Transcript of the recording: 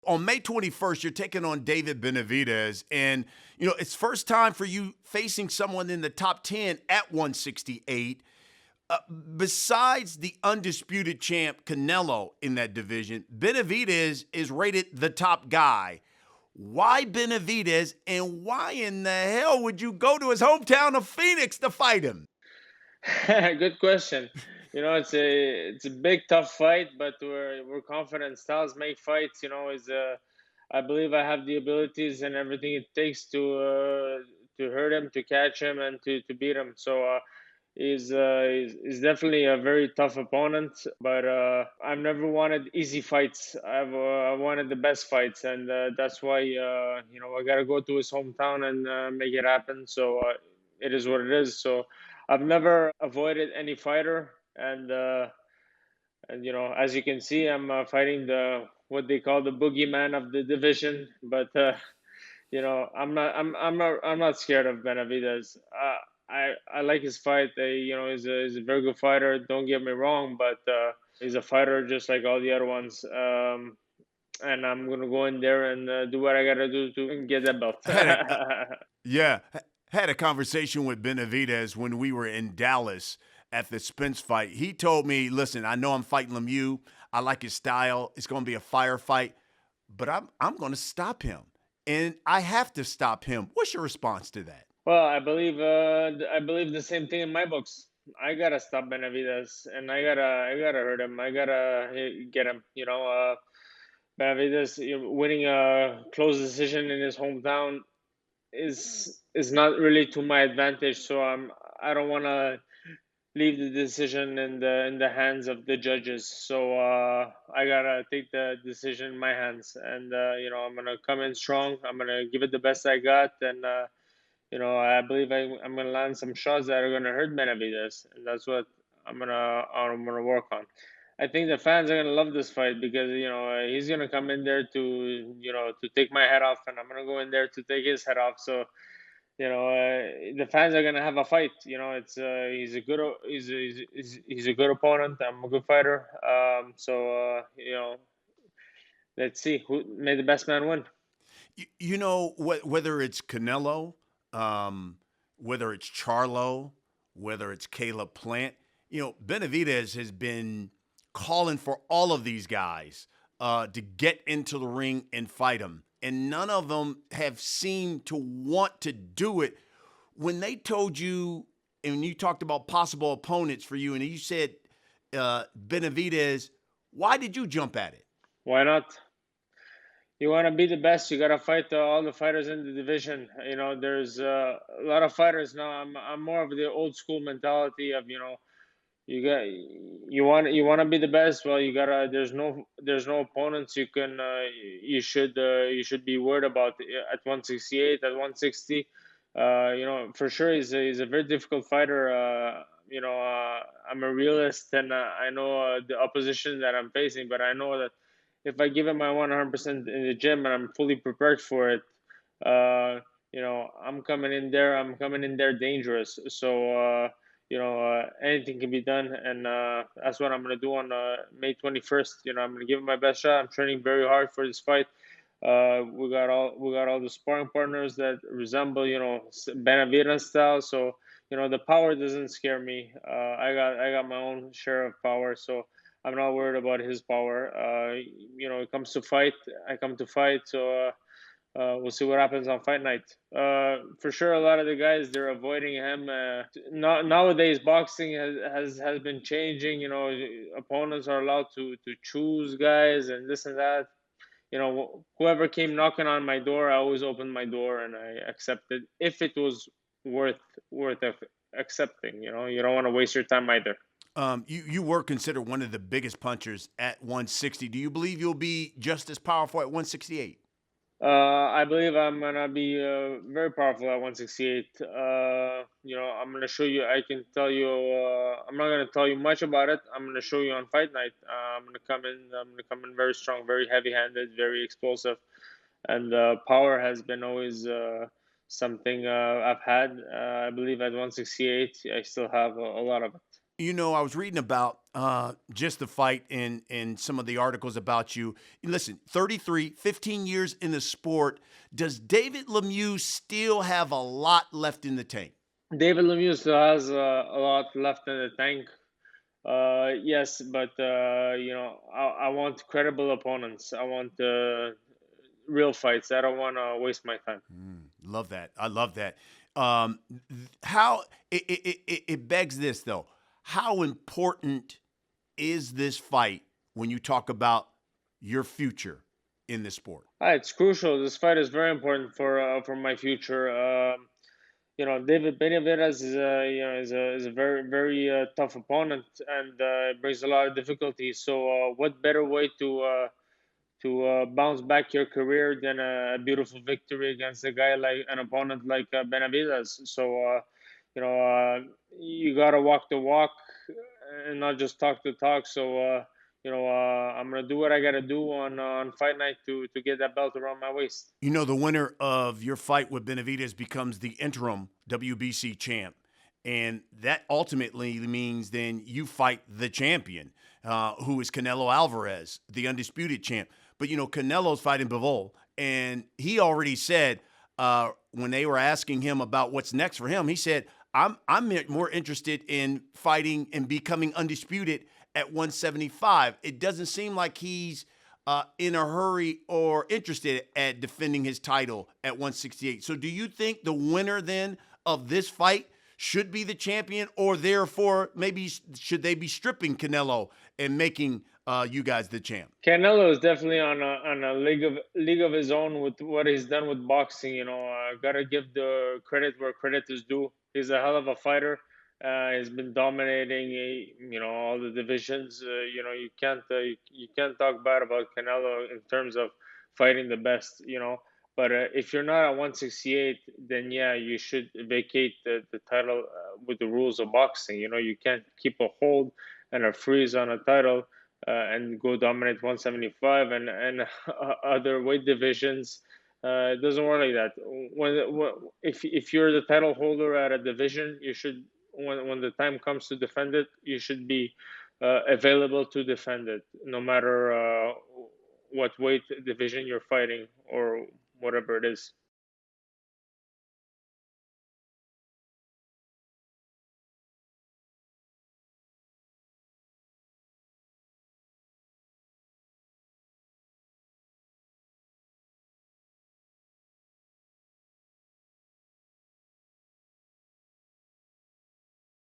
On May 21st, you're taking on David Benavidez, and it's first time for you facing someone in the top 10 at 168. Besides the undisputed champ Canelo in that division, Benavidez is rated the top guy. Why Benavidez, and why in the hell would you go to his hometown of Phoenix to fight him? Good question. It's a big tough fight, but we're confident. Styles make fights. Is I believe I have the abilities and everything it takes to hurt him, to catch him, and to beat him. So he's definitely a very tough opponent. But I've never wanted easy fights. I wanted the best fights, and that's why I gotta go to his hometown and make it happen. So it is what it is. So I've never avoided any fighter, and as you can see, I'm fighting the what they call the boogeyman of the division. But I'm not scared of Benavidez. I like his fight. He's a very good fighter. Don't get me wrong, but he's a fighter just like all the other ones. And I'm gonna go in there and do what I gotta do to get that belt. Had a yeah, had a conversation with Benavidez when we were in Dallas at the Spence fight. He told me, "Listen, I know I'm fighting Lemieux. I like his style. It's going to be a firefight, but I'm going to stop him, and I have to stop him." What's your response to that? Well, I believe the same thing in my books. I gotta stop Benavidez, and I gotta hurt him. I gotta get him. Benavidez winning a close decision in his hometown is not really to my advantage. So I don't want to leave the decision in the hands of the judges. So I gotta take the decision in my hands, and I'm gonna come in strong. I'm gonna give it the best I got, and I believe I'm gonna land some shots that are gonna hurt Benavidez, and that's what I'm gonna work on. I think the fans are gonna love this fight because he's gonna come in there to take my head off, and I'm gonna go in there to take his head off. So the fans are gonna have a fight. It's he's a good opponent. I'm a good fighter. So let's see who may the best man win. Whether it's Canelo, um, whether it's Charlo, whether it's Caleb Plant, Benavidez has been calling for all of these guys to get into the ring and fight him. And none of them have seemed to want to do it. When they told you, and you talked about possible opponents for you, and you said Benavidez, why did you jump at it? Why not? You want to be the best, you got to fight all the fighters in the division. There's a lot of fighters now. I'm more of the old school mentality of you want to be the best. Well, you gotta. There's no opponents you should be worried about at 168, at 160. For sure he's a very difficult fighter. I'm a realist, and I know the opposition that I'm facing, but I know that if I give it my 100% in the gym and I'm fully prepared for it, I'm coming in there. I'm coming in there dangerous. So anything can be done, and that's what I'm gonna do on May 21st. I'm gonna give it my best shot. I'm training very hard for this fight. We got all the sparring partners that resemble Benavidez style. So the power doesn't scare me. I got my own share of power, so I'm not worried about his power. It comes to fight. I come to fight. So we'll see what happens on fight night. For sure, a lot of the guys they're avoiding him. Nowadays, boxing has been changing. Opponents are allowed to choose guys and this and that. Whoever came knocking on my door, I always opened my door and I accepted if it was worth accepting. You don't want to waste your time either. You were considered one of the biggest punchers at 160. Do you believe you'll be just as powerful at 168? I believe I'm gonna be very powerful at 168. I'm gonna show you. I can tell you. I'm not gonna tell you much about it. I'm gonna show you on fight night. I'm gonna come in. I'm gonna come in very strong, very heavy-handed, very explosive, and power has been always something I've had. I believe at 168, I still have a lot of it. You know, I was reading about just the fight and some of the articles about you. Listen, 33, 15 years in the sport. Does David Lemieux still have a lot left in the tank? David Lemieux still has a lot left in the tank. Yes, but I want credible opponents. I want real fights. I don't want to waste my time. Love that. I love that. How it begs this though. How important is this fight when you talk about your future in this sport? It's crucial. This fight is very important for my future. David Benavidez is a very tough opponent and brings a lot of difficulty. So, what better way to bounce back your career than a beautiful victory against a guy like an opponent like Benavidez? So, you gotta walk the walk and not just talk the talk. So, I'm gonna do what I gotta do on fight night to get that belt around my waist. You know, the winner of your fight with Benavidez becomes the interim WBC champ. And that ultimately means then you fight the champion, who is Canelo Alvarez, the undisputed champ. But, you know, Canelo's fighting Bivol. And he already said when they were asking him about what's next for him, he said, I'm more interested in fighting and becoming undisputed at 175. It doesn't seem like he's in a hurry or interested at defending his title at 168. So do you think the winner then of this fight should be the champion, or therefore maybe should they be stripping Canelo and making you guys the champ? Canelo is definitely on a league of his own with what he's done with boxing. Gotta give the credit where credit is due. He's a hell of a fighter. He's been dominating, all the divisions. You can't talk bad about Canelo in terms of fighting the best. But if you're not at 168, then yeah, you should vacate the title with the rules of boxing. You can't keep a hold and a freeze on a title and go dominate 175 and other weight divisions. It doesn't work like that. If you're the title holder at a division, you should when the time comes to defend it, you should be available to defend it, no matter what weight division you're fighting or whatever it is.